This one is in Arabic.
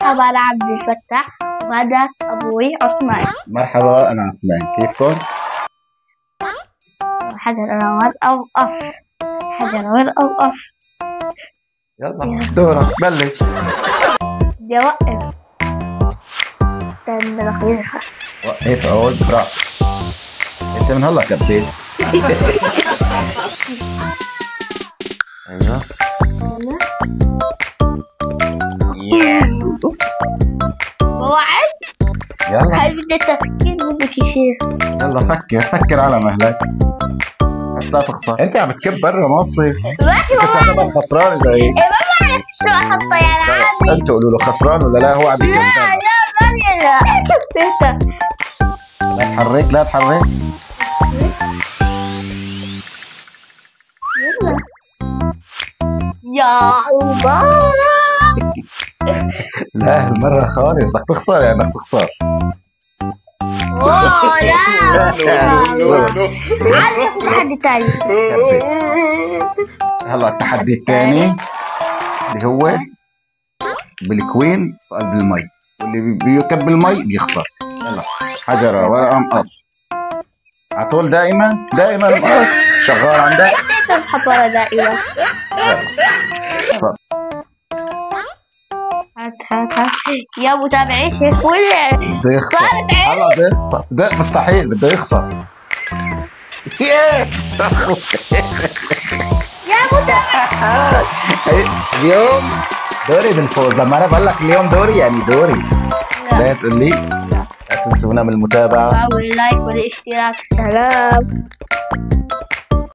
مرحبا، أنا عبد الفتاح وهذا أبوي عثمان. مرحبا، أنا عثمان، كيفكم؟ حجر ورق أو قص، حجر ورق أو قص. يلا دورك بلش. بدي أوقف. استنى لخيصها. وقف عود برافو. أنت من هلا كبيت. أيوه. يس. موعد؟ يلا. هاي بدها تفكير، بدك يصير. يلا فكر على مهلك. بس لا تخسر. أنت عم تكب برا ما بصير. ماشي أنت خسران إذا هيك. إيه ما بعرف شو أحطه يا عمي. أنتوا قولوا له خسران ولا لا، هو عم يكب برا. لا كبيتها. لا تحرك. يلا يا مبارك. لا هالمرة خالص بدك تخسر، يعني بدك تخسر. اوه لا عارف تحدي تاني. هلا التحدي الثاني اللي هو بالكوين في قلب المي، واللي بيكب المي بيخسر. يلا حجرة ورقة مقص عطول. دائما مقص شغال عندك. تضحك ورا دائما. يلا هات يا متابعين شايفوا لي بده يخسر. هلا بده يخسر. مستحيل بده يخسر. يس خسر. يا متابعين اليوم دوري بالفوز. لما انا بقول لك اليوم دوري يعني دوري. لا تقول لي لا تنسونا من المتابعة واللايك والاشتراك. سلام.